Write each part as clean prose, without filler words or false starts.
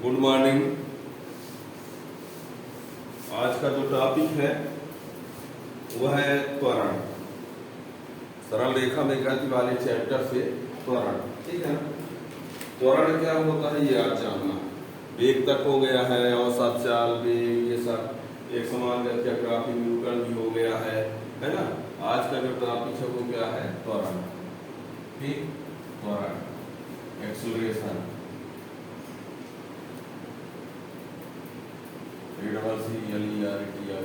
Good morning. आज का जो टॉपिक है वह है त्वरण। सरल रेखा में गति वाले चैप्टर से त्वरण, ठीक है ना। त्वरण क्या होता है ये आज जानना। वेग तक हो गया है, औसत चाल, वेग, ये सब एक समान गति का ग्राफिक निरूपण भी हो गया है ना। आज का जो टॉपिक है वो क्या है? त्वरण। ठीक, त्वरण, एक्सेलरेशन,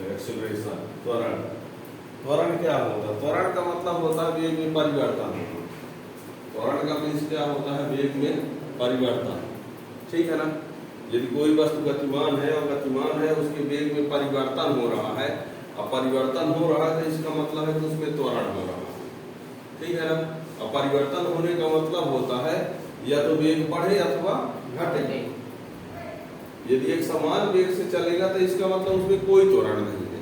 एक्सेलरेशन, त्वरण। त्वरण क्या होता है? त्वरण का मतलब होता है वेग में परिवर्तन होना। त्वरण का मीन्स क्या होता है? वेग में परिवर्तन, ठीक है ना। यदि कोई वस्तु गतिमान है और गतिमान है, उसके वेग में परिवर्तन हो रहा है, और परिवर्तन हो रहा है तो इसका मतलब है कि उसमें त्वरण हो रहा है, ठीक है ना। और परिवर्तन होने का मतलब होता है या तो वेग बढ़े अथवा घटे। यदि एक समान वेग से चलेगा तो इसका मतलब उसमें कोई त्वरण नहीं है।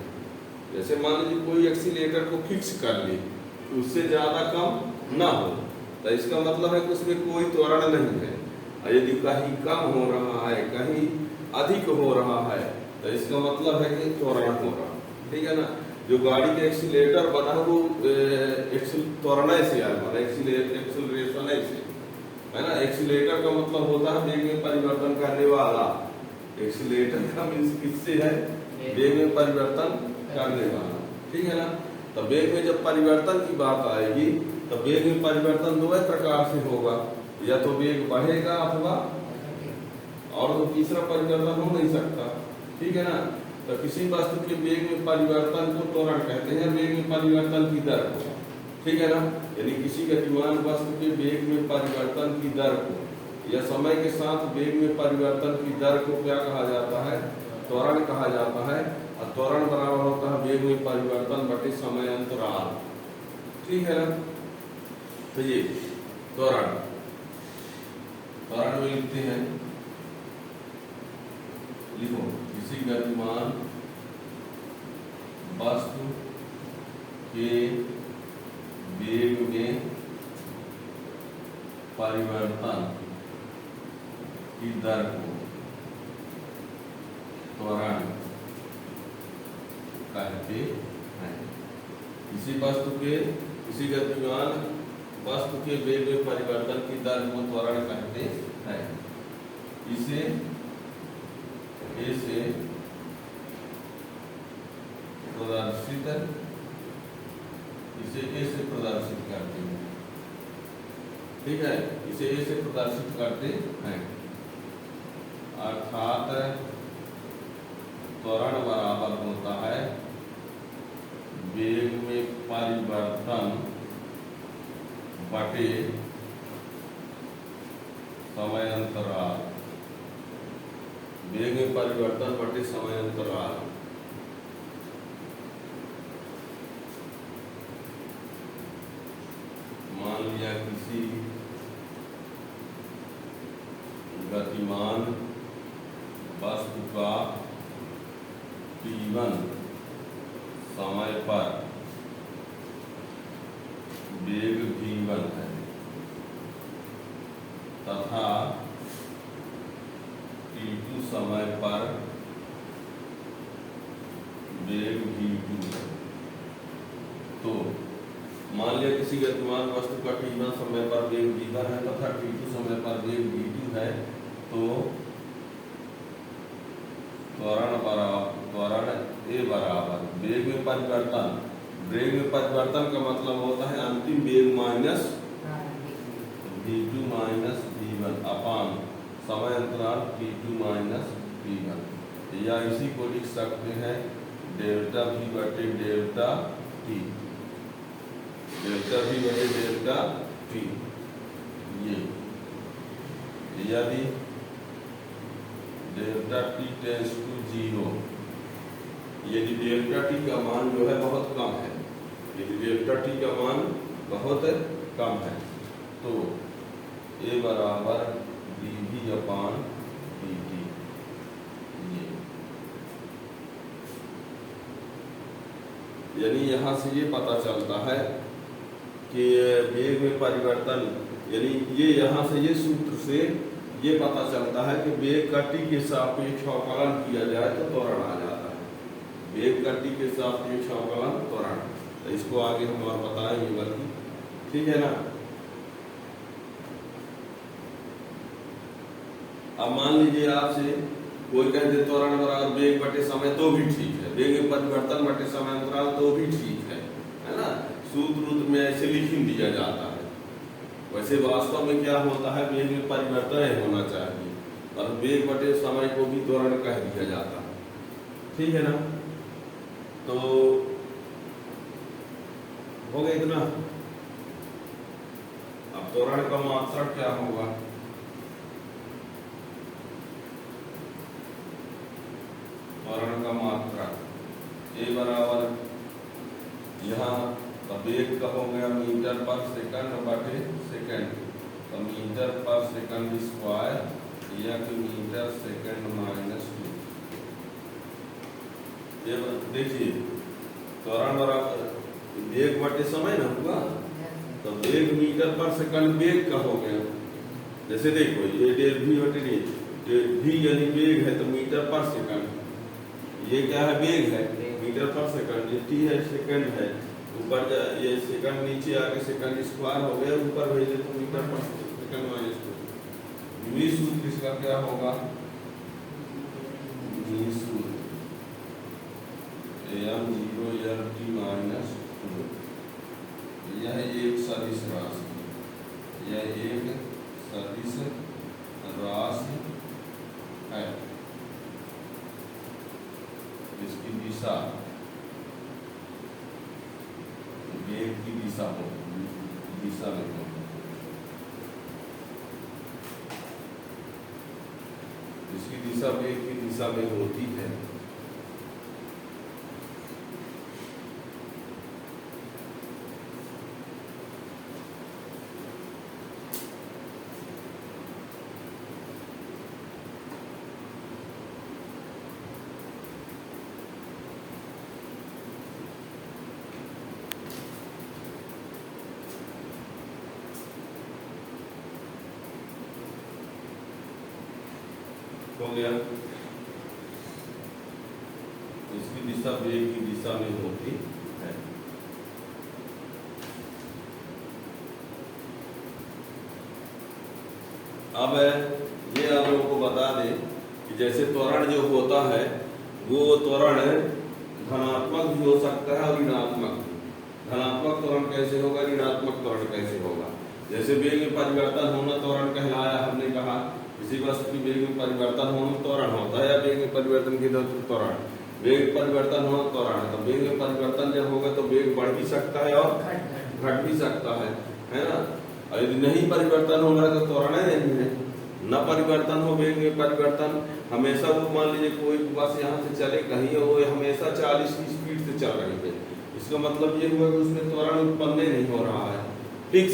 जैसे मान लीजिए कोई एक्सीलेटर को फिक्स कर ले, उससे ज्यादा कम ना हो, तो इसका मतलब है कि उसमें कोई त्वरण नहीं है। और यदि कहीं कम हो रहा है, कहीं अधिक हो रहा है, तो इसका मतलब है कि त्वरण हो रहा है, ठीक है ना। जो गाड़ी के एक्सीलेटर बना वो त्वरण से आया, मतलब एक्सीलरेशन से, है ना। एक्सीलेटर का मतलब होता है वेग में परिवर्तन करने वाला। एक्सीलेटर का मीन्स किससे है? वेग में परिवर्तन करने वाला, ठीक है ना। तो वेग में जब परिवर्तन की बात आएगी तो वेग में परिवर्तन दो प्रकार से होगा, या तो वेग बढ़ेगा अथवा और तो तीसरा परिवर्तन हो नहीं सकता, ठीक है ना। तो किसी वस्तु के वेग में परिवर्तन को त्वरण कहते हैं, वेग में परिवर्तन की दर को, ठीक है ना। यानी किसी गतिमान वस्तु के वेग में परिवर्तन की दर को या समय के साथ वेग में परिवर्तन की दर को क्या कहा जाता है? त्वरण कहा जाता है। और त्वरण बराबर होता है वेग में परिवर्तन बटे समय अंतराल, ठीक है ना। तो ये त्वरण, त्वरण में लिखते हैं, लिखो, किसी गतिमान वस्तु के वेग में परिवर्तन की दर को त्वरण कहते हैं। किसी वस्तु के, किसी गतिमान वस्तु के वेग में परिवर्तन की दर को त्वरण कहते हैं। इसे ऐसे प्रदर्शित, इसे ऐसे प्रदर्शित करते हैं, ठीक है। इसे ऐसे प्रदर्शित करते हैं, अर्थात त्वरण बराबर होता है वेग में परिवर्तन बटे समय अंतराल। वेग में परिवर्तन बटे समय अंतराल। मान लिया किसी गतिमान वस्तु का t1 समय पर वेग v1 है तथा t2 समय पर वेग v2 है। तो मान लिया किसी गतिमान वस्तु का t1 समय पर वेग v1 है तथा t2 समय पर वेग v2 है, तो त्वरण ए बराबर वेग में परिवर्तन। वेग में परिवर्तन का मतलब होता है अंतिम वेग माइनस v2 माइनस v1 अपान समय अंतराल t2 माइनस v1, या इसी को लिख सकते हैं डेल्टा v बटे डेल्टा t, डेल्टा v बटे डेल्टा t। ये यदि डेल्टा t टेंस टू 0, यदि डेल्टा t का मान जो है बहुत कम है, यदि डेल्टा t का मान बहुत कम है, तो a बराबर dv अपान dt। यानी यहाँ से ये पता चलता है कि वेग में परिवर्तन, यानी ये यहाँ से ये सूत्र से ये पता चलता है कि वेग का t के सापेक्ष अवकलन किया जाए तो त्वरण आ जाता है। वेग का t के सापेक्ष अवकलन त्वरण, तो इसको आगे हम और बताएंगे बल्कि, ठीक है ना। अब मान लीजिए आपसे कोई कह दे त्वरण बराबर वेग बटे समय, तो भी ठीक है। वेग में परिवर्तन बटे समय अंतराल, तो भी ठीक है ना। सूत्र में ऐसे लिख दिया जाता है। वैसे वास्तव में क्या होता है, वेग में परिवर्तन होना चाहिए और वेग बटे समय को भी त्वरण कह दिया जाता है, ठीक है ना। तो हो गया इतना। अब त्वरण का मात्रक क्या होगा, त्वरण का मात्रक ए बराबर यहाँ वेग का हो गया मीटर पर सेकंड बटे सेकंड, तो मीटर पर सेकंड स्क्वायर या कि मीटर सेकंड माइनस 2। ये देखिए त्वरण बराबर वेग बटे समय ना हुआ, तो वेग मीटर पर सेकंड वेग का हो गया। जैसे देखो ये डेल v बटे v यानी वेग है, तो मीटर पर सेकंड, ये क्या है, वेग है मीटर पर सेकंड, ये t है सेकंड है, ऊपर ये सेकंड नीचे आके सेकंड स्क्वायर हो गया, ऊपर भेजे तो मीटर पर सेकंड माइनस 2। v सूत्र इसका क्या होगा, v सूत्र m0 t माइनस 2। यह एक सदिश राशि, यह एक सदिश राशि है, इसकी दिशा वेग की दिशा हो, दिशा में हो, इसकी दिशा वेग की दिशा में होती है। हो गया, इसकी दिशा वेग की दिशा में होती है। अब ये आप लोगों को बता दें कि जैसे त्वरण जो होता है वो त्वरण धनात्मक भी हो सकता है और ऋणात्मक। धनात्मक त्वरण कैसे होगा, ऋणात्मक त्वरण कैसे होगा। जैसे वेग में परिवर्तन होना त्वरण कहलाया, हमने कहा किसी वस्तु की वेग में परिवर्तन होना त्वरण होता है, या वेग में परिवर्तन की त्वरण, वेग परिवर्तन होना त्वरण है। तो वेग में परिवर्तन जब होगा तो वेग बढ़ भी सकता है और घट भी सकता है ना। और यदि नहीं परिवर्तन हो रहा है तो त्वरण नहीं है। न परिवर्तन हो वेग में परिवर्तन, हमेशा वो मान लीजिए कोई बस यहाँ से चले कहीं और वो हमेशा 40 की स्पीड से चल रही है, इसका मतलब ये हुआ कि उसमें त्वरण उत्पन्न नहीं हो रहा है, ठीक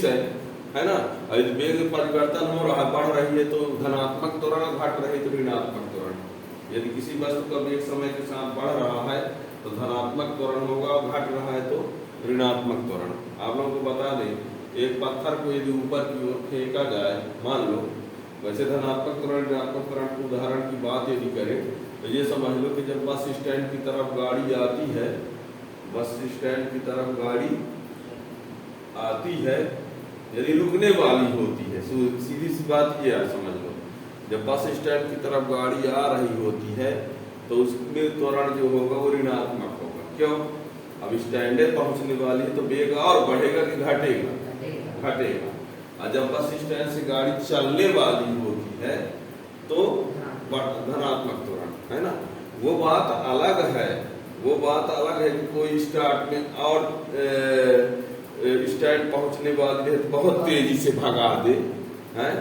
है ना। यदि वेग में परिवर्तन हो रहा है, बढ़ रही है तो धनात्मक त्वरण, घट रही है तो ऋणात्मक त्वरण। यदि किसी वस्तु का वेग समय के साथ बढ़ रहा है तो धनात्मक त्वरण होगा, और घट रहा है तो ऋणात्मक त्वरण। आप लोगों को बता दें, एक पत्थर को यदि ऊपर की ओर फेंका जाए, मान लो, वैसे धनात्मक त्वरण ऋणात्मक त्वरण के उदाहरण की बात यदि करें तो ये समझ लो कि जब बस स्टैंड की तरफ गाड़ी आती है, बस स्टैंड की तरफ गाड़ी आती है, यदि रुकने वाली होती है, सीधी सी बात ये है, समझ लो जब बस स्टैंड की तरफ गाड़ी आ रही होती है तो उसमें त्वरण जो होगा वो ऋणात्मक होगा। क्यों, अब स्टैंड पहुंचने वाली है तो वेग और बढ़ेगा कि घटेगा, घटेगा। और जब बस स्टैंड से गाड़ी चलने वाली होती है तो धनात्मक त्वरण, है ना। वो बात अलग है, वो बात अलग है कि कोई स्टार्ट में और स्टैंड पहुंचने वाली है बहुत तेजी से भगा दे, हैं,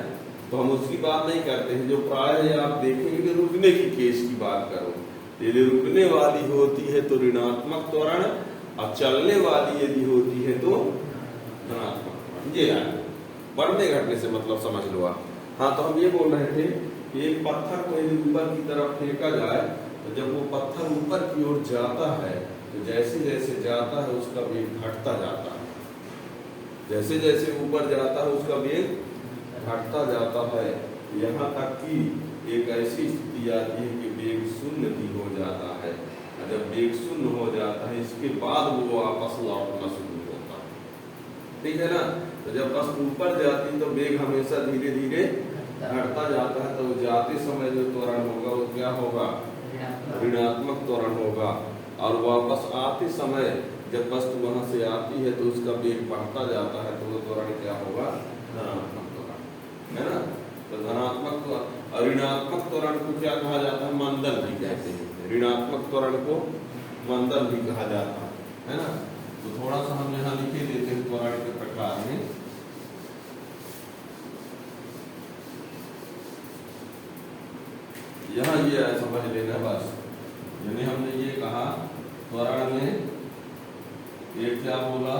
तो हम उसकी बात नहीं करते हैं। जो प्राय आप देखेंगे कि रुकने की केस की बात करो, यदि रुकने वाली होती है तो ऋणात्मक त्वरण, और चलने वाली यदि होती है तो धनात्मक त्वरण। ये है बढ़ने घटने से मतलब समझ लो आप। हाँ, तो हम ये बोल रहे थे कि एक पत्थर को यदि ऊपर की तरफ फेंका जाए तो जब वो पत्थर ऊपर की ओर जाता है तो जैसे जैसे जाता है उसका वेग घटता जाता है, जैसे जैसे ऊपर जाता है उसका वेग घटता जाता है। यहाँ तक कि एक ऐसी स्थिति आती है कि वेग शून्य भी हो जाता है। और जब वेग शून्य हो जाता है इसके बाद वो वापस लौटना शुरू होता है, ठीक है ना। तो जब बस ऊपर जाती तो वेग हमेशा धीरे धीरे घटता जाता है, तो जाते समय जो त्वरण होगा वो क्या होगा, ऋणात्मक त्वरण होगा। और वापस आते समय जब वस्तु वहां से आती है तो उसका वेग बढ़ता जाता है, तो वो त्वरण क्या होगा, धनात्मक त्वरण, है ना। तो धनात्मक और ऋणात्मक त्वरण को क्या कहा जाता है, मंदन भी कहते हैं। ऋणात्मक त्वरण को मंदन भी कहा जाता है ना। तो थोड़ा सा हम यहाँ लिखे देते हैं त्वरण के प्रकार में। यहाँ ये समझ लेना बस, यानी हमने ये कहा त्वरण में एक क्या बोला,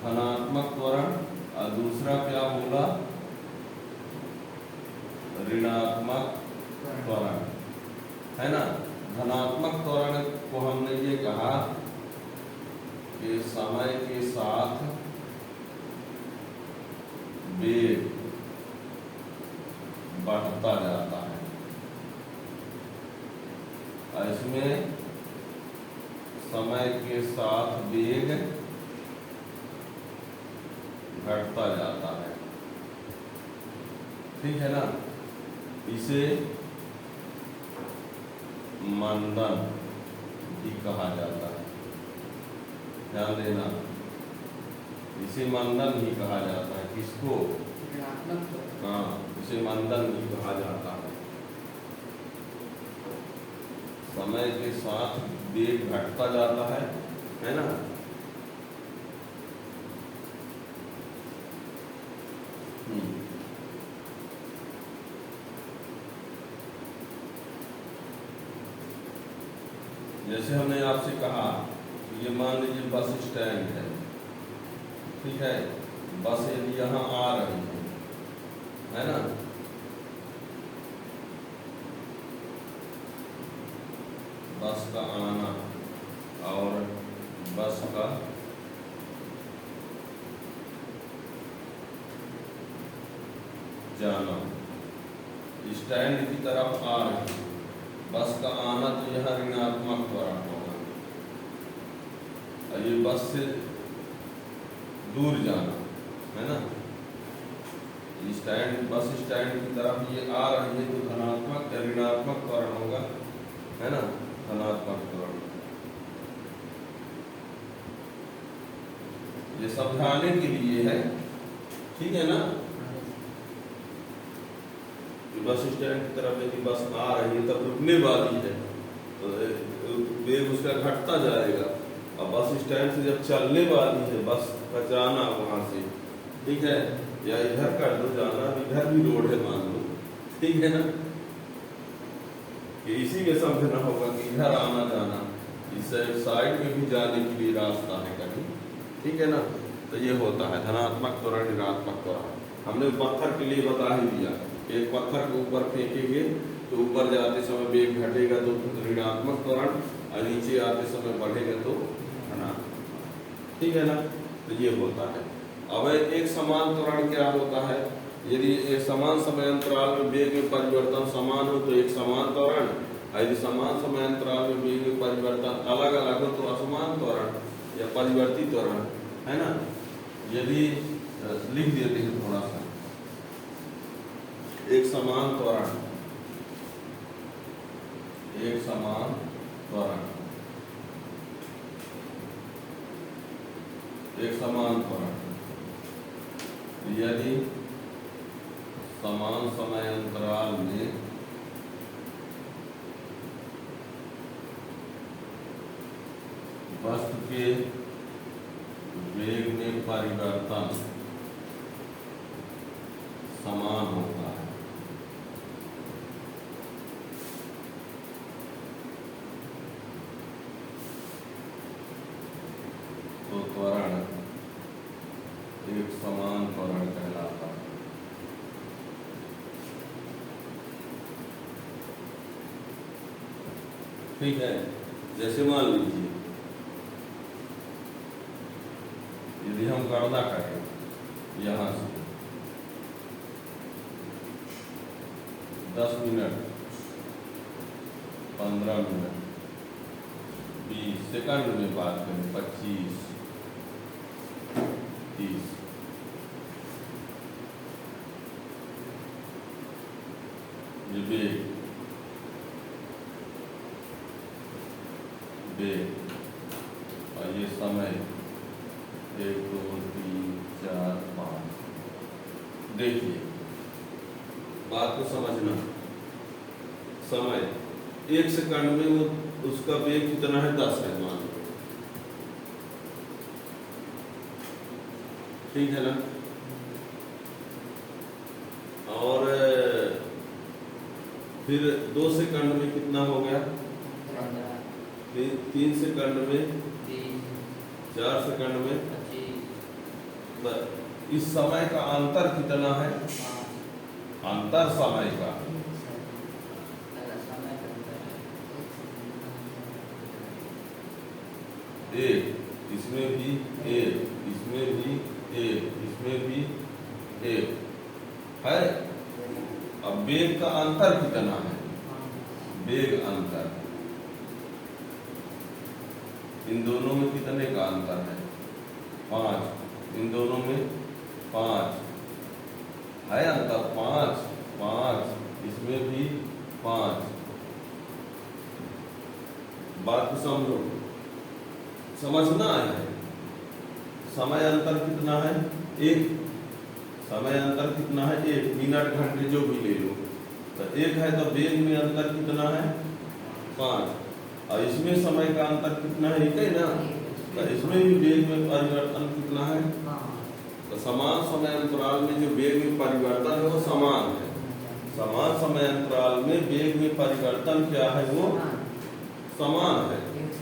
धनात्मक त्वरण, और दूसरा क्या बोला, ऋणात्मक त्वरण, है ना। धनात्मक त्वरण को हमने ये कहा कि समय के साथ वेग बढ़ता जाता है, और इसमें समय के साथ वेग घटता जाता है, ठीक है ना। इसे मंदन भी कहा जाता है, ध्यान देना, इसे मंदन भी कहा जाता है। किसको, हाँ, इसे मंदन भी कहा जाता है। समय के साथ वेग घटता जाता है ना। जैसे हमने आपसे कहा, ये मान लीजिए बस स्टैंड है, ठीक है। बस यदि यहाँ आ रही है ना, बस का आना और बस का जाना, स्टैंड की तरफ आ रही है, बस का आना तो यहाँ ऋणात्मक त्वरण होगा, और ये बस से दूर जाना, है ना। स्टैंड, बस स्टैंड की तरफ ये आ रही है तो धनात्मक या ऋणात्मक त्वरण होगा, है ना, धनात्मक त्वरण। ये समझाने के लिए है, ठीक है ना। बस स्टैंड की तरफ यदि बस आ रही है तब रुकने वाली है तो वेग उसका घटता जाएगा, और बस स्टैंड से जब चलने वाली है बस का जाना वहां से, ठीक है, या इधर कर दो जाना, इधर भी रोड है मान लो, ठीक है ना, कि इसी में समझना होगा कि इधर आना जाना, इस साइड में भी जाने के लिए रास्ता है कहीं, ठीक है ना। तो ये होता है धनात्मक त्वरण, ऋणात्मक त्वरण। हमने पत्थर के लिए बता ही दिया, एक पत्थर को ऊपर फेंकेंगे तो ऊपर जाते समय वेग घटेगा तो ऋणात्मक त्वरण, और नीचे आते समय बढ़ेगा तो धनात्मक, ठीक है ना। तो ये होता है। अब एक समान त्वरण क्या होता है, यदि एक समान समय अंतराल में वेग में परिवर्तन समान हो तो एक समान त्वरण, यदि समान समय अंतराल में वेग में परिवर्तन अलग अलग हो तो असमान त्वरण या परिवर्तित त्वरण, है ना। यदि लिख देते हैं थोड़ा सा, एक समान त्वरण, एक समान त्वरण, एक समान त्वरण यदि समान समय अंतराल में वस्तु के वेग में परिवर्तन समान होता है तो त्वरण एक समान त्वरण कहलाता है। ठीक है, जैसे मान लीजिए यदि हम गणना करें यहां से 10 मिनट, 15 मिनट, 20 सेकंड में बात करें 25, 30, ये वेग और ये समय 1 2 3 4 5। देखिए बात को समझना, समय 1 सेकंड में वो उसका वेग कितना है 10 है मान लो, ठीक है ना। और फिर 2 सेकंड में कितना हो गया, 3 सेकंड में, 4 सेकंड में, इस समय का अंतर कितना है, अंतर समय का एक, इसमें भी एक, इसमें भी एक, इसमें भी एक है। अब वेग का अंतर कितना है, वेग अंतर इन दोनों में कितने का अंतर है, 5, इन दोनों में 5 है अंतर, 5 5, इसमें भी 5। बात को समझो, समझना है। समय अंतर कितना है, 1, समय अंतर कितना है 1, मिनट घंटे जो भी ले लो तो 1 है, तो वेग में अंतर कितना है 5, और इसमें समय का अंतर कितना है 1 है ना, तो इसमें भी वेग में परिवर्तन कितना है, तो समान समय अंतराल में जो वेग में परिवर्तन है वो समान है। समान समय अंतराल में वेग में परिवर्तन क्या है, वो समान है।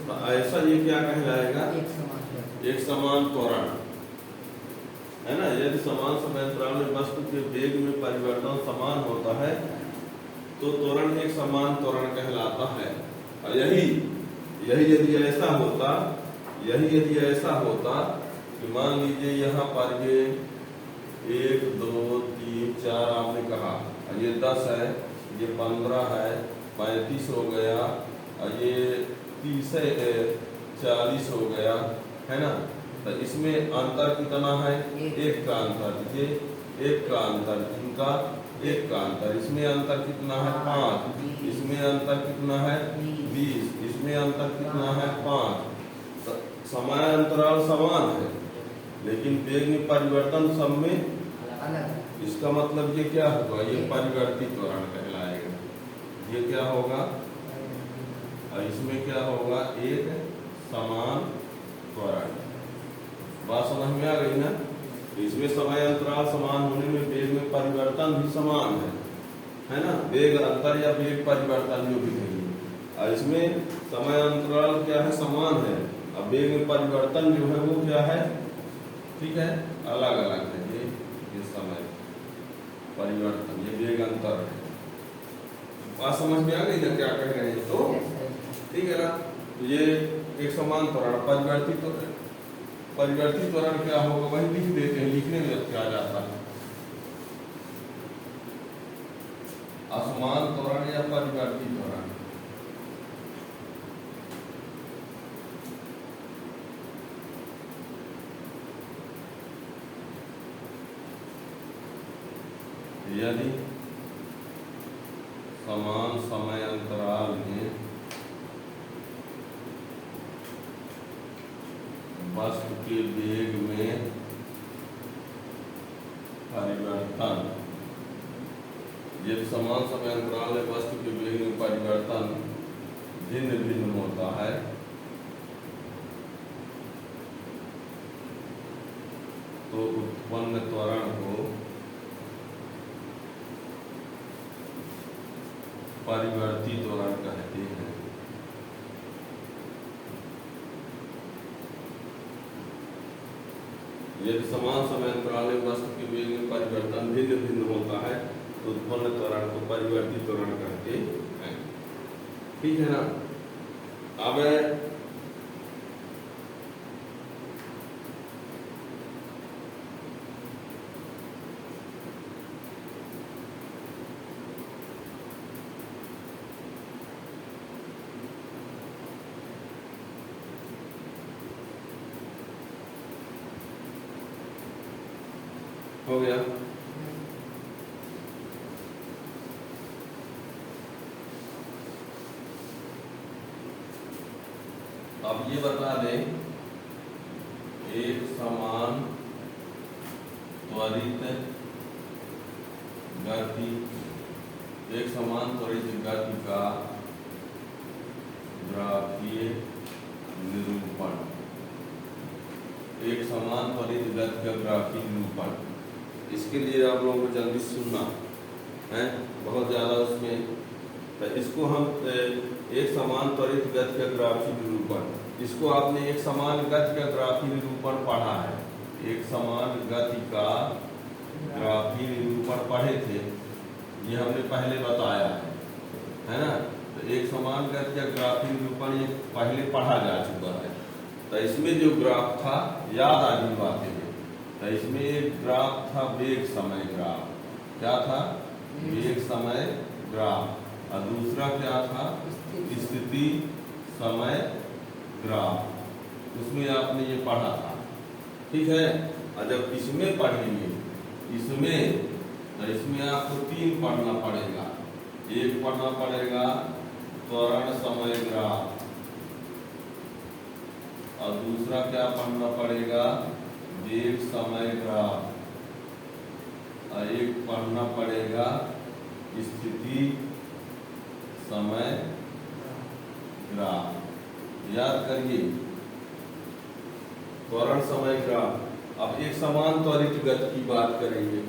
तो ऐसा ये क्या कहलाएगा, एक समान त्वरण है ना। यदि समान समय अंतराल में वस्तु के वेग में परिवर्तन समान होता है तो त्वरण एक समान त्वरण कहलाता है। और यही यदि ऐसा होता, यदि ऐसा होता कि मान लीजिए यहाँ पर ये 1 2 3 4 आपने कहा, ये 10 है, ये 15 है, 35 हो गया, और ये 30 है, 40 हो गया, है ना। तो इसमें अंतर कितना है, 1 का अंतर, ये 1 का अंतर, इनका 1 का अंतर, इसमें अंतर कितना है 5, इसमें अंतर कितना है 20, इसमें अंतर कितना है 5। तो समय अंतराल समान है लेकिन वेग में परिवर्तन सब में अलग। इसका मतलब ये क्या होगा, ये परिवर्तित त्वरण कहलाएगा। ये क्या होगा, और इसमें क्या होगा, एक समान त्वरण। बात समझ में आ गई ना। तो इसमें समय अंतराल समान होने में वेग में परिवर्तन भी समान है ना, वेग अंतर या वेग परिवर्तन जो भी कहिए। और इसमें समय अंतराल क्या है, समान है, अब वेग में परिवर्तन जो है वो क्या है, ठीक है, अलग अलग है। ये समय परिवर्तन, ये वेग अंतर है। बात समझ में आ गई ना क्या कह रहे हैं, तो ठीक है ना। तो ये एक समान त्वरण, परिवर्तित त्वरण क्या होगा, वही लिख देते हैं, लिखने में क्या जाता है, असमान त्वरण या परिवर्तित त्वरण। यदि समान समय अंतराल में वस्तु के वेग में परिवर्तन, यदि समान समय अंतराल में वस्तु के वेग में परिवर्तन भिन्न भिन्न होता है तो उत्पन्न त्वरण को परिवर्तित त्वरण कहते हैं। यदि समान समय अंतराल में वस्तु के वेग में परिवर्तन भिन्न भिन्न होता है तो उत्पन्न त्वरण को परिवर्तित त्वरण कहते हैं, ठीक है ना। अब हो गया। अब ये बता दें, एक समान त्वरित गति, एक समान त्वरित गति का ग्राफीय निरूपण, एक समान त्वरित गति का ग्राफीय निरूपण। इसके लिए आप लोगों को जल्दी सुनना है, बहुत ज़्यादा उसमें, तो इसको हम एक समान त्वरित गति का ग्राफीय निरूपण, इसको आपने एक समान गति का ग्राफीय निरूपण पढ़ा है, एक समान गति का ग्राफीय निरूपण पढ़े थे, ये हमने पहले बताया है ना। तो एक समान गति का ग्राफीय निरूपण ये पहले पढ़ा जा चुका है। तो इसमें जो ग्राफ था, याद आ गई बातें हैं। तो इसमें एक ग्राफ था वेग समय ग्राफ, क्या था? वेग समय ग्राफ, और दूसरा क्या था? स्थिति समय ग्राफ, उसमें आपने ये पढ़ा था, ठीक है। और जब इसमें पढ़ेंगे, इसमें तो इसमें आपको 3 पढ़ना पड़ेगा। एक पढ़ना पड़ेगा त्वरण समय ग्राफ, और दूसरा क्या पढ़ना पड़ेगा? वेग समय ग्राफ, और एक पढ़ना पड़ेगा स्थिति समय ग्राफ। याद करिए, त्वरण समय ग्राफ। अब एक समान त्वरित गति की बात करेंगे।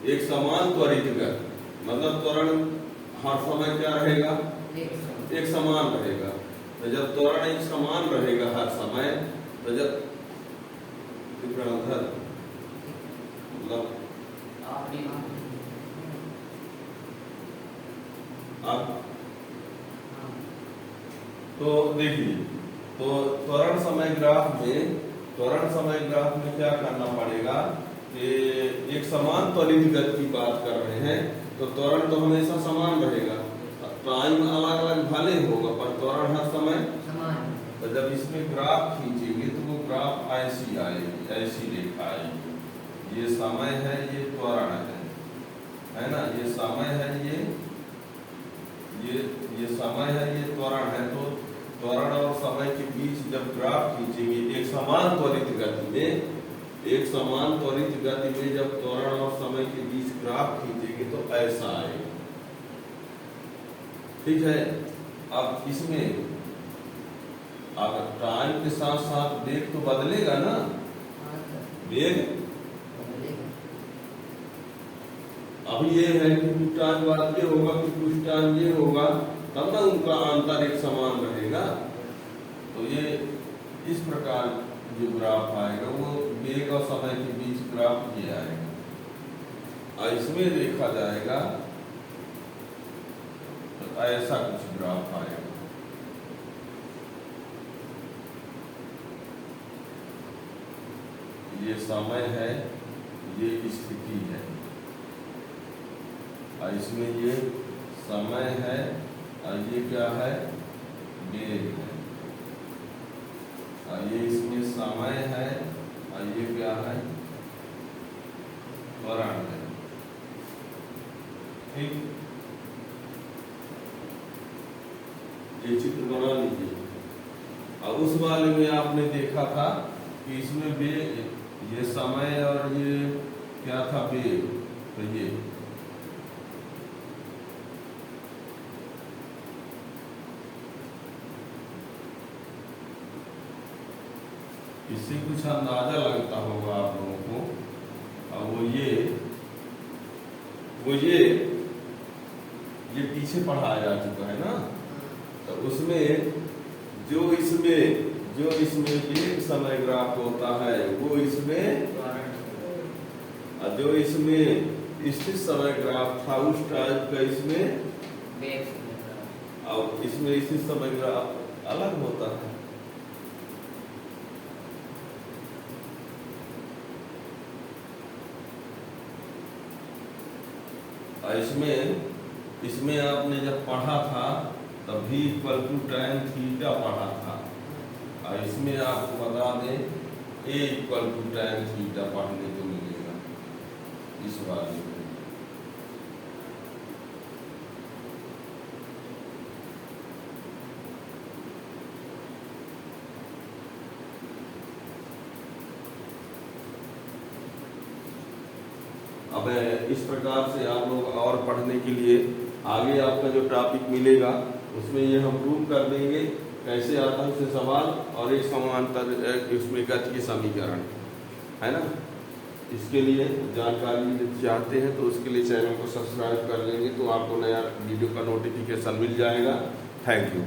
एक समान त्वरित गति मतलब त्वरण हर समय क्या रहेगा? एक समान रहेगा। तो जब त्वरण एक समान रहेगा हर समय, तो जब मतलब अब तो देखिए, तो त्वरण समय ग्राफ में क्या करना पड़ेगा कि एक समान त्वरित गति की बात कर रहे हैं, तो त्वरण तो हमेशा समान रहेगा, टाइम अलग अलग भले होगा पर त्वरण हर समय समान। तो जब इसमें ग्राफ खींचेंगे तो वो ग्राफ ऐसी आएगी, ऐसी रेखा आएगी। ये समय है, ये त्वरण है ना, ये समय है, ये समय है, ये त्वरण है। तो त्वरण और समय के बीच जब ग्राफ खींचेंगे एक समान त्वरित गति में, एक समान त्वरित गति में जब त्वरण और समय के बीच ग्राफ खींचेंगे तो ऐसा आएगा, ठीक है। अब इसमें अब टाइम के साथ साथ वेग तो बदलेगा ना, वेग अब ये है कि कुछ टाइम बाद ये होगा, कुछ टाइम ये होगा, तब ना उनका अंतर एक समान रहेगा। तो ये इस प्रकार जो ग्राफ आएगा वो वेग और समय के बीच ग्राफ ये आएगा, और इसमें देखा जाएगा तो ऐसा कुछ ग्राफ आएगा। ये समय है, ये स्थिति है, और इसमें ये समय है, और ये क्या है? वेग है, और ये इसमें समय है, और ये क्या है? त्वरण है, ठीक। ये चित्र बना लीजिए। और उस वाले में आपने देखा था कि इसमें वेग, ये समय और ये क्या था? वेग। तो ये इससे कुछ अंदाजा लगता होगा आप लोगों को। और वो ये पीछे पढ़ाया जा चुका है ना। तो उसमें जो इसमें वेग समय ग्राफ होता है वो इसमें, और जो इसमें स्थिर समय ग्राफ था उस टाइप का इसमें, और इसमें स्थिर समय ग्राफ अलग होता है। इसमें आपने जब पढ़ा था तब भी इक्वल टू tan थीटा पढ़ा था, और इसमें आपको बता दें A equal to tan theta पढ़ने को मिलेगा। अब इस प्रकार से आप लोग और पढ़ने के लिए आगे आपका जो टॉपिक मिलेगा उसमें ये हम प्रूव कर देंगे कैसे आता है उससे सवाल और एक समांतर उसमें गति के समीकरण, है ना। इसके लिए जानकारी चाहते हैं तो उसके लिए चैनल को सब्सक्राइब कर लेंगे तो आपको नया वीडियो का नोटिफिकेशन मिल जाएगा। Thank you.